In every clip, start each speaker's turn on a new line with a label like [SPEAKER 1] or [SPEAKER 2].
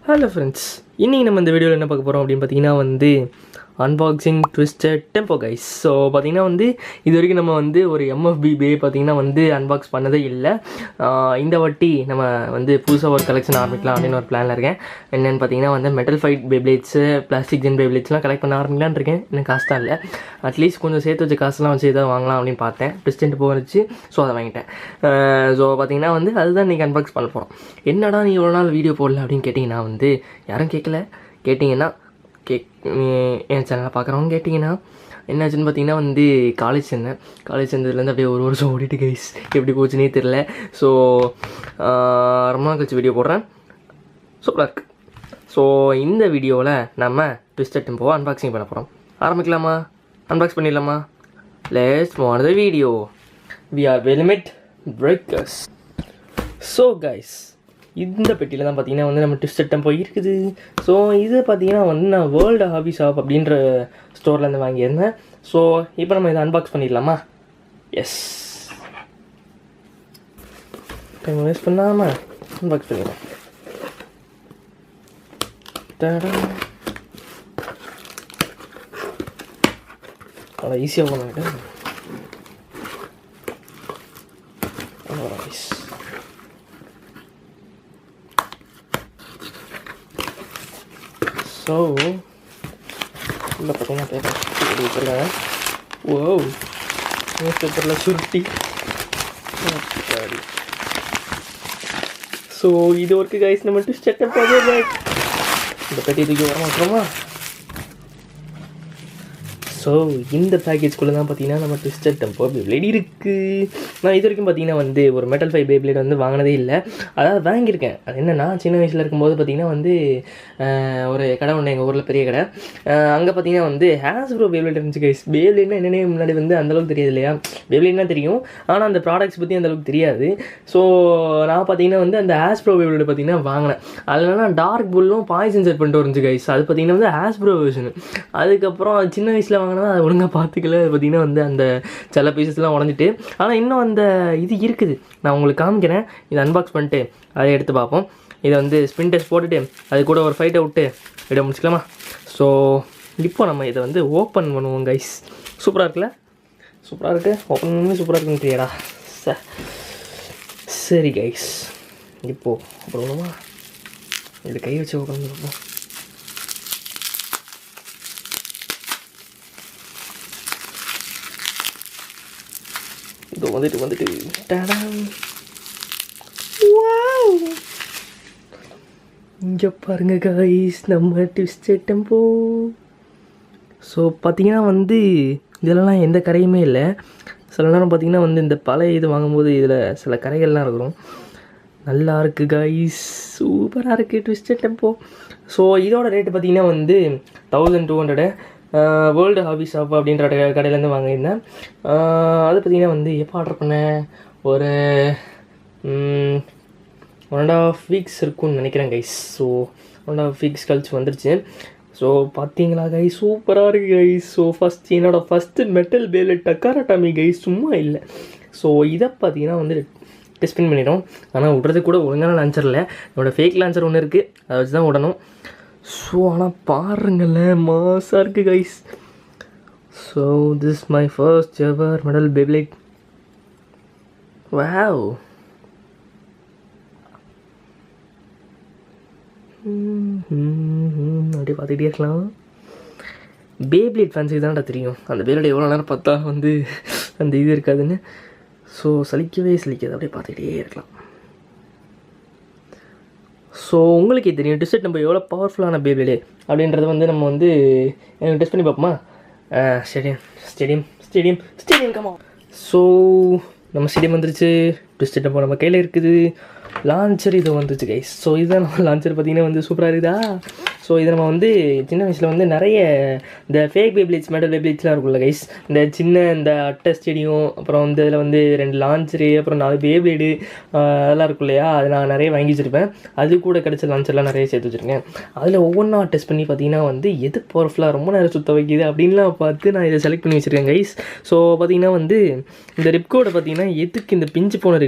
[SPEAKER 1] Hello friends, இன்றைக்கி நம்ம இந்த வீடியோவில் என்ன பார்க்க போகிறோம் அப்படின்னு பார்த்தீங்கன்னா வந்து unboxing twisted tempo guys. So பார்த்திங்கன்னா வந்து இது வரைக்கும் நம்ம வந்து ஒரு எம்எஃப்பி பே பார்த்திங்கன்னா வந்து அன்பாக்ஸ் பண்ணதே இல்லை. இந்த வாட்டி நம்ம வந்து புதுசாக ஒரு கலெக்ஷன் ஆரம்பிக்கலாம் அப்படின்னு ஒரு பிளானில் இருக்கேன். என்னென்னு பார்த்தீங்கன்னா வந்து metal fight Beyblades, plastic gen பேப்ளேட்ஸ்லாம் கலெக்ட் பண்ண ஆரம்பிக்கலான்னு இருக்கேன். எனக்கு காசு தான் இல்லை, அட்லீஸ்ட் கொஞ்சம் சேர்த்து வச்ச காசுலாம் வச்சு எதாவது வாங்கலாம் அப்படின்னு பார்த்தேன். ட்விஸ்டட் டெம்போ வந்துச்சு, ஸோ அதை வாங்கிட்டேன். ஸோ பார்த்திங்கன்னா வந்து அதுதான் இன்றைக்கி அன்பாக்ஸ் பண்ண போகிறோம். என்னடா நீ இவ்வளோ நாள் வீடியோ போடல அப்படின்னு கேட்டிங்கன்னா வந்து யாரும் கேட்கல. கேட்டிங்கன்னா என் சேனலை பார்க்குறவங்க கேட்டிங்கன்னா என்னாச்சுன்னு பார்த்தீங்கன்னா வந்து காலேஜ் சேர்ந்ததுலேருந்து அப்படியே ஒரு வருஷம் ஓடிட்டு கைஸ், எப்படி போச்சுன்னே தெரில. ஸோ ரொம்ப நாள் கழிச்சு வீடியோ போடுறேன், சூப்பராக இருக்குது. ஸோ இந்த வீடியோவில் நம்ம ட்விஸ்டட் டெம்போவை அன்பாக்சிங் பண்ண போகிறோம். ஆரம்பிக்கலாமா? அன்பாக்ஸ் பண்ணிடலாமா? Let's move on the video. We are வெல்மெட் பிரேக்கர்ஸ். ஸோ கைஸ், இந்த பெட்டியில் தான் பார்த்தீங்கன்னா வந்து நம்ம ட்விஸ்டட் டெம்போ இருக்குது. ஸோ இது பார்த்தீங்கன்னா வந்து நான் வேர்ல்டு ஹாபி ஷாப் அப்படின்ற ஸ்டோர்லேருந்து வாங்கியிருந்தேன். ஸோ இப்போ நம்ம இதை அன்பாக்ஸ் பண்ணிடலாமா? எஸ், டைம் வேஸ்ட் பண்ணாமல் அன்பாக்ஸ் பண்ணிடலாம். அவ்வளோ ஈஸியாக பண்ணிட்டேன். ஸோ இல்லை பார்த்தீங்கன்னா பேப்பர் சுருட்டி வச்சுருக்காங்க. ஓ, நியூஸ் பேப்பரில் சுருட்டி. ஸோ இது ஒர்க்கு கைஸ். நம்ம ட்விஸ்டட் டெம்போ இந்த பெட்டி தூக்கி வர மாட்டோமா? ஸோ இந்த பேக்கேஜ்குள்ளே தான் பார்த்தீங்கன்னா நம்ம ட்விஸ்டட் டெம்போ பேப்ளேட் இருக்குது. நான் இது வரைக்கும் பார்த்தீங்கன்னா வந்து ஒரு மெட்டல் ஃபைட் பேப்ளேட் வந்து வாங்கினதே இல்லை. அதாவது வாங்கியிருக்கேன். அது என்னென்னா சின்ன வயசில் இருக்கும்போது பார்த்திங்கன்னா வந்து ஒரு கடை ஒன்று, எங்கள் ஊரில் பெரிய கடை, அங்கே பார்த்தீங்கன்னா வந்து ஹாஸ்ப்ரோ பேப்ளேட் இருந்துச்சு கைஸ். பேப்ளேட்னா என்னென்ன முன்னாடி வந்து அந்தளவுக்கு தெரியாது இல்லையா? பேப்ளேட்னா தெரியும், ஆனால் அந்த ப்ராடக்ட்ஸ் பற்றி அந்தளவுக்கு தெரியாது. ஸோ நான் பார்த்தீங்கன்னா வந்து அந்த ஹாஸ்ப்ரோ பேப்ளேட் பார்த்தீங்கன்னா வாங்கினேன். அதுலனா டார்க் புல்லும் பாய்சன் செட் பண்ணிட்டு இருந்துச்சு கைஸ். அது பார்த்தீங்கன்னா வந்து ஹாஸ்ப்ரோ வெர்ஷனு. அதுக்கப்புறம் சின்ன வயசில் அதை ஒழுங்காக பார்த்துக்கல. அது பார்த்திங்கன்னா வந்து அந்த சில பீசஸ்லாம் உடஞ்சிட்டு, ஆனால் இன்னும் அந்த இது இருக்குது. நான் உங்களுக்கு காமிக்கிறேன். இதை அன்பாக்ஸ் பண்ணிட்டு அதை எடுத்து பார்ப்போம். இதை வந்து ஸ்பின் டெஸ்ட் போட்டுட்டு அது கூட ஒரு ஃபைட்டை விட்டு விட முடிச்சுக்கலாமா? ஸோ இப்போ நம்ம இதை வந்து ஓப்பன் பண்ணுவோம் கைஸ். சூப்பராக இருக்குல்ல? சூப்பராக இருக்குது. ஓப்பன் பண்ணி சூப்பராக இருக்குன்னு தெரியாடா. சரி கைஸ், இப்போது அப்புறம் ஒன்றுமா இது கை வச்சு ஓப்பன் பண்ணுவோம். இதோ வந்துட்டு இங்கே பாருங்க கைஸ், நம்ம ட்விஸ்டட் டெம்போ. ஸோ பார்த்தீங்கன்னா வந்து இதிலலாம் எந்த கரையுமே இல்லை. சில நேரம் பார்த்தீங்கன்னா வந்து இந்த பழைய இது வாங்கும்போது இதில் சில கரைகள்லாம் இருக்கும். நல்லா இருக்குது கைஸ், சூப்பராக இருக்குது ட்விஸ்டட் டெம்போ. ஸோ இதோட ரேட்டு பார்த்தீங்கன்னா வந்து 1200. வேர்ல்டு ஹாபி ஷாப் அப்படின்ற கடையிலேருந்து வாங்கியிருந்தேன். அது பார்த்திங்கன்னா வந்து எப்போ ஆர்டர் பண்ணேன், ஒரு 1.5 வீக்ஸ் இருக்கும்னு நினைக்கிறேன் கைஸ். ஸோ 1.5 வீக்ஸ் கழிச்சு வந்துருச்சு. ஸோ பார்த்தீங்களா கைஸ், சூப்பராக இருக்குது கைஸ். ஸோ என்னோடய first metal Beyblade Takara Tomy guys, சும்மா இல்லை. ஸோ இதை பார்த்தீங்கன்னா வந்து டெஸ்ட் பண்ணிடும். ஆனால் விட்றது கூட ஒழுங்கான லான்ச்சர் இல்லை. என்னோடய ஃபேக் லான்ச்சர் ஒன்று இருக்குது, அதை வச்சு தான் விடணும். ஸோ ஆனால் பாருங்களேன், மாசாக இருக்குது guys. So this my first ever medal beyblade. Wow, அப்படியே பார்த்துக்கிட்டே இருக்கலாம். பேப்ளேட் ஃபேன்ஸுக்கு தான்டா தெரியும் அந்த பேப்ளேட் எவ்வளோ நேரம் பார்த்தா வந்து அந்த இது இருக்காதுன்னு. ஸோ சலிக்கவே சலிக்காது, அப்படியே பார்த்துக்கிட்டே இருக்கலாம். ஸோ உங்களுக்கே தெரியும் ட்விஸ்டட் டெம்போ எவ்வளோ பவர்ஃபுல்லான பேப்ளேடு அப்படின்றத வந்து நம்ம வந்து டெஸ்ட் பண்ணி பார்ப்போமா? Stadium comma. ஸோ நம்ம ஸ்டேடியம் வந்துருச்சு. ட்விஸ்டட் டெம்போ நம்ம கையில் இருக்குது. லான்ச்சர் இது வந்துச்சு கைஸ். ஸோ இதுதான் நம்ம லான்ச்சர் பார்த்திங்கன்னா வந்து சூப்பராக இருக்குதா? ஸோ இதை நம்ம வந்து சின்ன வயசில் வந்து நிறைய இந்த ஃபேக் பேப்ளேட்ஸ், மெட்டல் பேப்ளேட்ஸ்லாம் இருக்குல்ல கைஸ், இந்த சின்ன இந்த அட்டை ஸ்டேடியம், அப்புறம் வந்து இதில் வந்து 2 லான்ச்சரு, அப்புறம் 4 பேப்ளேடு அதெல்லாம் இருக்கும் இல்லையா? அது நான் நிறைய வாங்கி வச்சுருப்பேன். அது கூட கிடச்ச லான்ச்சர்லாம் நிறைய சேர்த்து வச்சுருக்கேன். அதில் ஒவ்வொன்றா டெஸ்ட் பண்ணி பார்த்தீங்கன்னா வந்து எது பவர்ஃபுல்லாக ரொம்ப நேரம் சுற்ற வைக்கிது அப்படின்லாம் பார்த்து நான் இதை செலக்ட் பண்ணி வச்சுருக்கேன் கைஸ். ஸோ பார்த்திங்கன்னா வந்து இந்த ரிப்கோடை பார்த்திங்கன்னா எதுக்கு இந்த பிஞ்சு போன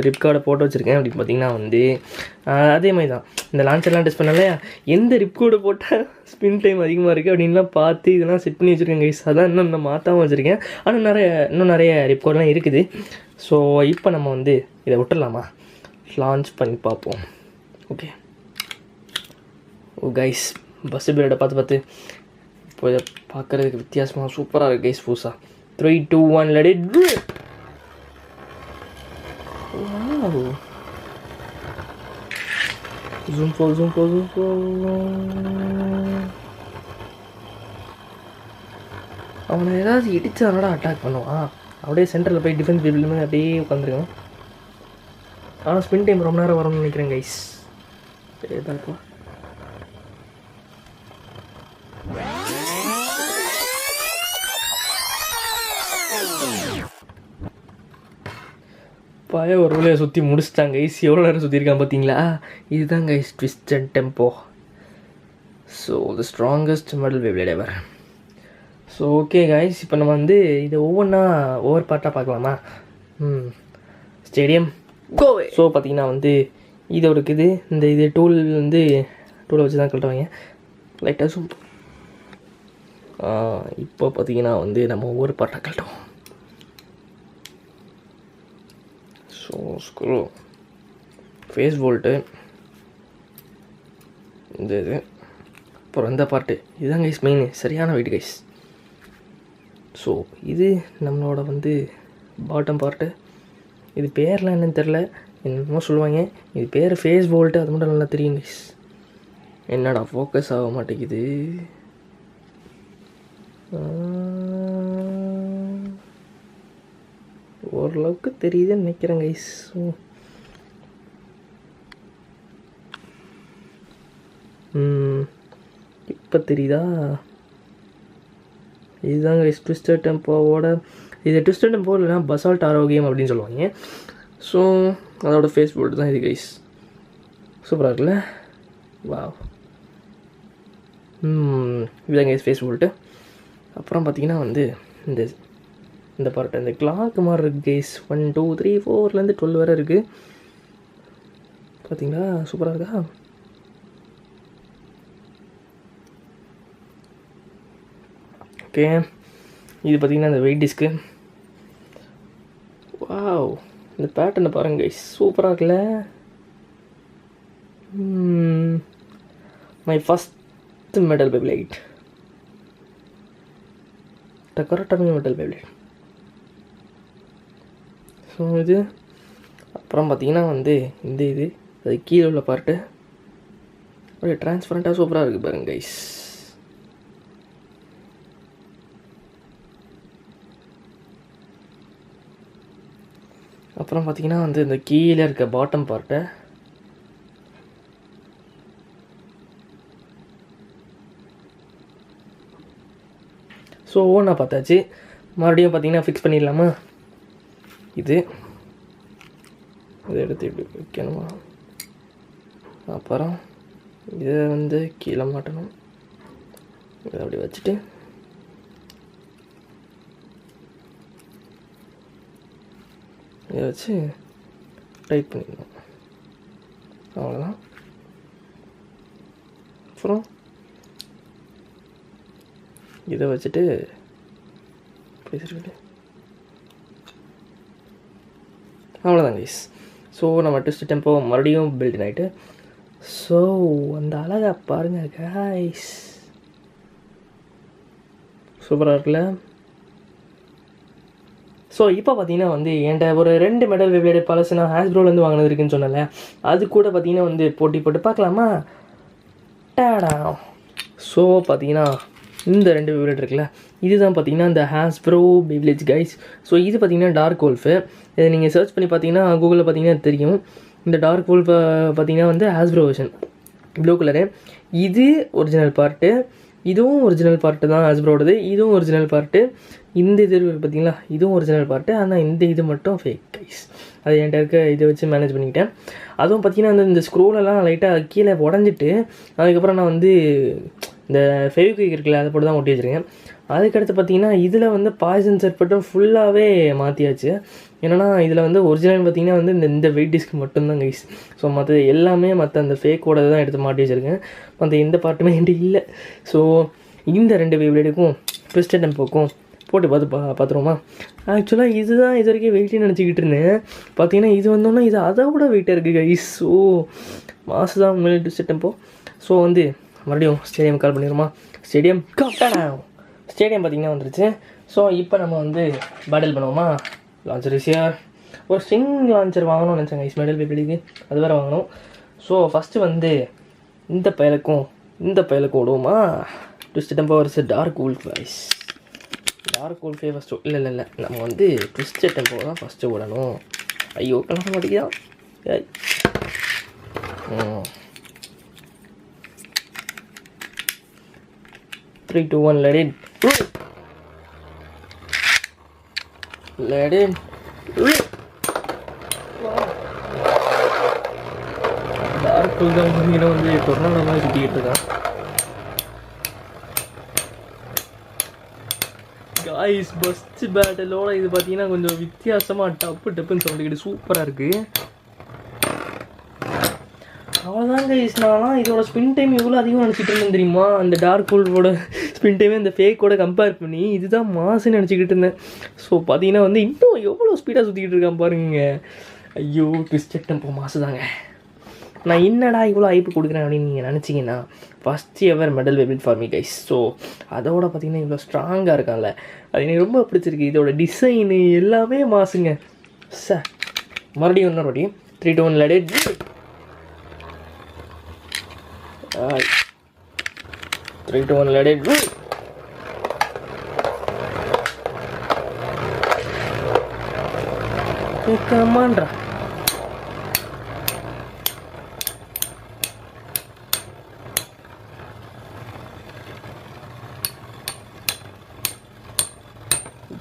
[SPEAKER 1] ரிப்கார்டை போட்டு வச்சுருக்கேன் அப்படின்னு பார்த்திங்கன்னா வந்து அதே மாதிரி தான் இந்த லான்ச்சர்லாம் டெஸ்ட் பண்ணல எந்த ரிப்கோடு போட்டால் ஸ்பின் டைம் அதிகமாக இருக்குது அப்படின்லாம் பார்த்து இதெல்லாம் செட் பண்ணி வச்சுருக்கேன் கைஸ். அதான் இன்னும் நான் மாற்றாமல் வச்சுருக்கேன். ஆனால் இன்னும் நிறைய ரிப்கோடெலாம் இருக்குது. ஸோ இப்போ நம்ம வந்து இதை விட்டுடலாமா, லான்ச் பண்ணி பார்ப்போம். ஓகே கைஸ், பஸ்ஸு பீரியடை பார்த்து இப்போ இதை பார்க்குறதுக்கு வித்தியாசமாக சூப்பராக இருக்குது கைஸ். புதுசாக 3, 2, 1 let it go. Wow. Zoom for. அவனை ஏதாவது இடிச்சானோட அட்டாக் பண்ணுவான். அப்படியே சென்டரில் போய் டிஃபென்ஸ் பீப்புள் அப்படியே உட்காந்துருக்கான். ஆனால் ஸ்பின் டைம் ரொம்ப நேரம் வரும்னு நினைக்கிறேன் கைஸ். ஏதாப்பா பாய ஒரு வழியாக சுற்றி முடிச்சிட்டாங்க கைஸ். எவ்வளோ நேரம் சுற்றிருக்கான் பார்த்தீங்களா? இதுதான் guys Twisted Tempo. So the strongest metal Beyblade ever. So okay guys, இப்போ நம்ம வந்து இதை ஒவ்வொரு பார்ட்டாக பார்க்கலாமா? ஸ்டேடியம் கோவே. ஸோ பார்த்தீங்கன்னா வந்து இதோட இருக்குது இது டூலை வச்சு தான் கழட்டுவாங்க லைட்டாக சூம். இப்போ பார்த்தீங்கன்னா வந்து நம்ம ஒவ்வொரு பார்ட்டாக கழட்டுவோம். ஸோ ஸ்க்ரூ, ஃபேஸ் போல்ட்டு, இது அப்புறம் இந்த பார்ட்டு இதுதான் கைஸ் மெயின், சரியான வெயிட் கைஸ். ஸோ இது நம்மளோட வந்து பாட்டம் பார்ட்டு. இது பேர்லாம் என்னன்னு தெரில, என்னமோ சொல்லுவாங்க. இது பேர் ஃபேஸ் போல்ட்டு, அது மட்டும் நல்லா தெரியும் கைஸ். என்னடா ஃபோக்கஸ் ஆக மாட்டேங்குது. ஓரளவுக்கு தெரியுதுன்னு நினைக்கிறேன் கைஸ். இப்போ தெரியுதா? இதுதான் கைஸ் ட்விஸ்டட் டெம்போவோட. இது ட்விஸ்டட் டெம்போ இல்லைனா பசால்ட் ஆரோக்கியம் அப்படின்னு சொல்லுவாங்க. ஸோ அதோட ஃபேஸ் போல்ட் தான் இது கைஸ். சூப்பராக இருக்குல்ல? வாவ். இதுதான் கைஸ் ஃபேஸ் போல்ட்டு. அப்புறம் பார்த்தீங்கன்னா வந்து இந்த பார்ட் இந்த கிளாக் மாதிரி இருக்குது கைஸ். 1, 2, 3, 4லேருந்து 12 வரை இருக்குது. பார்த்தீங்களா? சூப்பராக இருக்கா? ஓகே, இது பார்த்தீங்கன்னா இந்த வெயிட் டிஸ்க்கு. வாவ், இந்த பேட்டர்னை பாருங்க கைஸ், சூப்பராக இருக்குல்ல? மை ஃபஸ்ட் மெடல் பேப்லைட், கரெக்டாக மெடல் பேப்லைட். ஸோ இது அப்புறம் பார்த்தீங்கன்னா வந்து இது அது கீழே உள்ள பார்ட்டு அப்படியே டிரான்ஸ்பரண்ட்டாக சூப்பராக இருக்குது பாருங்க கைஸ். அப்புறம் பார்த்தீங்கன்னா வந்து இந்த கீழே இருக்க பாட்டம் பார்ட்டை ஸோ ஒவ்வொன்றா பார்த்தாச்சு. மறுபடியும் பார்த்தீங்கன்னா ஃபிக்ஸ் பண்ணிடலாமா? இதை எடுத்து இப்படி வைக்கணுமா? அப்புறம் இதை வந்து கீழே மாட்டணும். இதை அப்படி வச்சுட்டு இதை வச்சு டைட் பண்ணிடணும். அவ்வளோதான். அப்புறம் இதை வச்சுட்டு பேசிட்டு அவ்வளோதான் கைஸ். ஸோ நம்ம ட்விஸ்ட் டெம்போ மறுபடியும் பில்ட் ஆகிட்டு. ஸோ அந்த அழகா பாருங்கள் கைஸ், சூப்பராக இருக்குல்ல? ஸோ இப்போ பார்த்தீங்கன்னா வந்து என்கிட்ட ஒரு 2 மெடல் வெவ்வேறு பழசு நான் ஹாஸ்ப்ரோலேருந்து வாங்கினது இருக்குன்னு சொன்னல, அது கூட பார்த்தீங்கன்னா வந்து போட்டி போட்டு பார்க்கலாமா? டேடா. ஸோ பார்த்தீங்கன்னா இந்த 2 வெவ்வேறு இருக்குல்ல, இதுதான் பார்த்தீங்கன்னா இந்த ஹாஸ்ப்ரோ பேப்லேட்ஸ் கைஸ். ஸோ இது பார்த்தீங்கன்னா டார்க் வோல்ஃபு. இதை நீங்கள் சர்ச் பண்ணி பார்த்தீங்கன்னா கூகுளில் பார்த்தீங்கன்னா தெரியும். இந்த டார்க் வோல்ஃபை பார்த்தீங்கன்னா வந்து ஹாஸ்ப்ரோ வெர்ஷன் ப்ளூ கலரு. இது ஒரிஜினல் பார்ட்டு, இதுவும் ஒரிஜினல் பார்ட்டு தான் ஹாஸ்ப்ரோடது, இதுவும் ஒரிஜினல் பார்ட்டு. இந்த இது பார்த்தீங்களா, இதுவும் ஒரிஜினல் பார்ட்டு. ஆனால் இந்த இது மட்டும் ஃபேக் கைஸ். அது என்கிட்ட இருக்க இதை வச்சு மேனேஜ் பண்ணிக்கிட்டேன். அதுவும் பார்த்தீங்கன்னா இந்த ஸ்க்ரூலெல்லாம் லைட்டாக கீழே உடஞ்சிட்டு அதுக்கப்புறம் நான் வந்து இந்த ஃபெவிக்விக் இருக்குல்ல அதை போட்டு தான் ஒட்டி வச்சுருக்கேன். அதுக்கடுத்து பார்த்தீங்கன்னா இதில் வந்து பாய்சன் சர்பெட்டும் ஃபுல்லாகவே மாற்றியாச்சு. ஏன்னா இதில் வந்து ஒரிஜினல் பார்த்திங்கன்னா வந்து இந்த வெயிட் டிஸ்க் மட்டும்தான் கைஸ். ஸோ மற்ற எல்லாமே மற்ற அந்த ஃபேக்கோட தான் எடுத்து மாட்டி வச்சுருக்கேன். மற்ற எந்த பார்ட்டுமே என்கிட்ட இல்லை. ஸோ இந்த 2 வேவ்லேடுக்கும் ட்விஸ்டட் டெம்போக்கும் போட்டு பார்த்துருவோமா. ஆக்சுவலாக இதுதான் இது வரைக்கும் வெயிட்னு நினச்சிக்கிட்டு இருந்தேன். பார்த்தீங்கன்னா இது வந்தோன்னா இது அதை விட வெயிட்டாக இருக்குது கைஸ். ஸோ மாசு தான் உண்மையிலே ட்விஸ்டட் டெம்போ. ஸோ வந்து மறுபடியும் ஸ்டேடியம் கால் பண்ணிடுமா. ஸ்டேடியம் பார்த்திங்கன்னா வந்துருச்சு. ஸோ இப்போ நம்ம வந்து பேட்டில் பண்ணுவோமா. லான்ச்சர் ஈஸியாக ஒரு ஸ்ட்ரிங் லான்ச்சர் வாங்கணும்னு நினச்சேன் கைஸ். மெடல் பேபிளிக்கு அது வேறு வாங்கணும். ஸோ ஃபஸ்ட்டு வந்து இந்த பயலுக்கும் விடுவோமா. Twisted Tempo versus Dark Wolf guys. Dark வூல்ஃபே ஃபஸ்ட்டு இல்லை நம்ம வந்து ட்விஸ்டட் டெம்போ தான் ஃபஸ்ட்டு விடணும். ஐயோ கணக்கு மாட்டேங்குதா. 3, 2, 1 let it டார்க் வூல்ஃப் தான் வந்து டொர்னாடோ மாதிரி சுற்றிக்கிட்டு இருக்கான். காய்ஸ் ஃபஸ்ட்டு பேட்டிலோட இது பார்த்தீங்கன்னா கொஞ்சம் வித்தியாசமாக டப்புன்னு சொல்லிக்கிட்டு சூப்பராக இருக்குது. அவ்வளோதான் கைஸ். நான்லாம் இதோட ஸ்பின் டைம் எவ்வளோ அதிகமாக நினச்சிட்டு இருந்தேன் தெரியுமா. அந்த டார்க் வூல்ஃபோட ஸ்பின் டைமே இந்த ஃபேக்கோட கம்பேர் பண்ணி இதுதான் மாசுன்னு நினச்சிக்கிட்டு இருந்தேன். ஸோ பார்த்தீங்கன்னா வந்து இன்னும் எவ்வளோ ஸ்பீடாக சுற்றிக்கிட்டு இருக்கான் பாருங்க. ஐயோ ட்விஸ்டட் டெம்போ மாசு தாங்க. நான் என்னடா இவ்வளோ ஐப்பு கொடுக்குறேன் அப்படின்னு நீங்கள் நினச்சிங்கன்னா first ever medal payable for me guys. So அதோட பார்த்தீங்கன்னா இவ்வளோ ஸ்ட்ராங்காக இருக்கான்ல அது எனக்கு ரொம்ப பிடிச்சிருக்கு. இதோட டிசைனு எல்லாமே மாசுங்க. சார் மறுபடியும் இன்னொரு வாட்டி 3, 2, 1 let it 3, 2, 1 let it கமான்டா.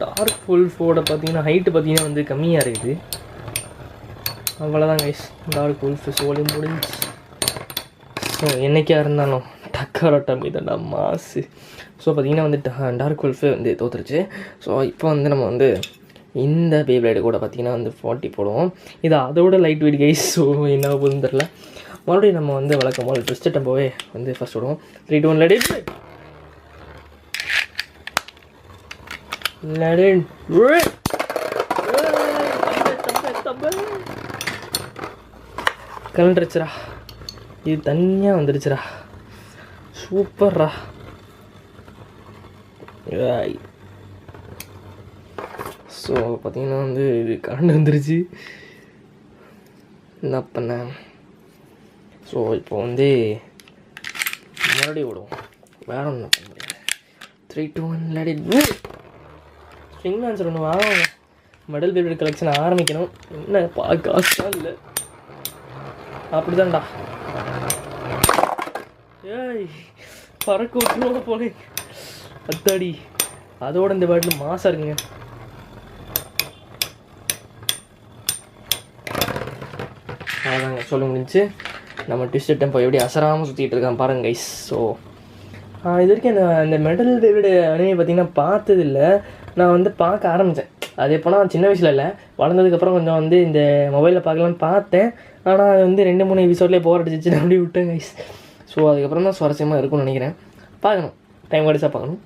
[SPEAKER 1] Dark வூல்ஃபோட பார்த்தீங்கன்னா ஹைட்டு பார்த்தீங்கன்னா வந்து கம்மியாக இருக்குது. அவ்வளோதான் கைஸ். டார்க் வூல்ஃப் சோலி முடிஞ்சு. ஸோ என்றைக்காக இருந்தாலும் டக்காரோட்டம் இதோட மாசு. ஸோ பார்த்தீங்கன்னா வந்து டார்க் வூல்ஃபே வந்து தோற்றுருச்சு. ஸோ இப்போ வந்து நம்ம வந்து இந்த பேப்ளைடு கூட பார்த்தீங்கன்னா வந்து 40 போடுவோம். இது அதோட லைட் வெயிட் கைஸ். ஸோ என்ன போகுதுன்னு தெரில. மறுபடியும் நம்ம வந்து வழக்கம் போல் ட்விஸ்டட் டெம்போவே வந்து ஃபஸ்ட் விடுவோம். 3, 2, 1 let it கலண்டுருச்சுரா. இது தனியாக வந்துடுச்சுரா. சூப்பர்ரா. ஸோ பார்த்தீங்கன்னா வந்து இது கரண்ட் வந்துருச்சு. என்ன பண்ணேன். ஸோ இப்போ வந்து மறுபடியும் விடுவோம். வேற ஒன்றும் பண்ண முடியாது. 3, 2, 1 let it ஸ்ட்ரிங் ஆன்சர் ஒன்று வாங்க. மெடல் பேபிள் கலெக்ஷன் ஆரம்பிக்கணும். என்ன காசுதான் இல்லை. அப்படி தான்டா. ஏய் பறக்க விட்டுருவோம் போனேன். அத்தாடி அதோட இந்த பேட்டில் மாசாக இருக்குங்க. அதாங்க சொல்ல முடிஞ்சு. நம்ம ட்விஸ்டட் டெம்போ எப்படி அசராமல் சுற்றிட்டு இருக்கான் பாருங்க கைஸ். ஸோ இது வரைக்கும் அந்த மெடல் பேபிள் அனிமே பார்த்திங்கன்னா பார்த்ததில்லை. நான் வந்து பார்க்க ஆரம்பித்தேன். அது எப்போனா சின்ன வயசில் இல்லை, வளர்ந்ததுக்கப்புறம் கொஞ்சம் வந்து இந்த மொபைலில் பார்க்கலான்னு பார்த்தேன். ஆனால் அது வந்து 2-3 எபிசோட்லேயே போர் அடிச்சிச்சு. நான் அப்படியே விட்டேன் கைஸ். ஸோ அதுக்கப்புறம் தான் சுவாரஸ்யமாக இருக்கும்னு நினைக்கிறேன். பார்க்கணும், டைம் கிடச்சா பார்க்கணும்.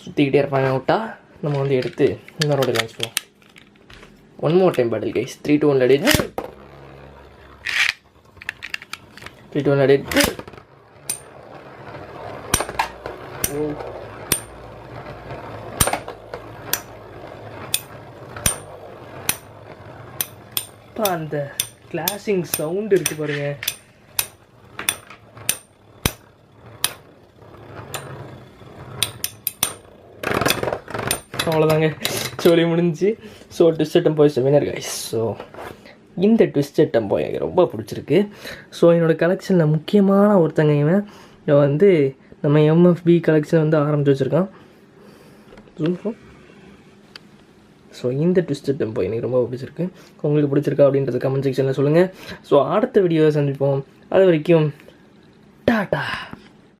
[SPEAKER 1] சுற்றிக்கிட்டே இருப்பாங்க விட்டா நம்ம வந்து எடுத்து இன்னொரு லான்ச் பண்ணுவோம். 1 more time battle guys. 3, 2, 1 let it 3, 2, 1 let it அந்த கிளாஷிங் சவுண்ட் இருக்கு பாருங்க. அவ்வளோதாங்க, சொல்லி முடிஞ்சு. So twisted tempo is winner guys. So இந்த ட்விஸ்டட் டெம்போ எனக்கு ரொம்ப பிடிச்சிருக்கு. ஸோ என்னோடய கலெக்ஷனில் முக்கியமான ஒருத்தங்க இவன் வந்து நம்ம எம்எஃப்பி கலெக்ஷன் வந்து ஆரம்பித்து வச்சுருக்கான். ஸோ இந்த ட்விஸ்டட் டெம்போ எனக்கு ரொம்ப பிடிச்சிருக்கு. உங்களுக்கு பிடிச்சிருக்கா அப்படின்றத கமெண்ட் செக்ஷனில் சொல்லுங்கள். ஸோ அடுத்த வீடியோவை சந்திப்போம். அது வரைக்கும் டாட்டா.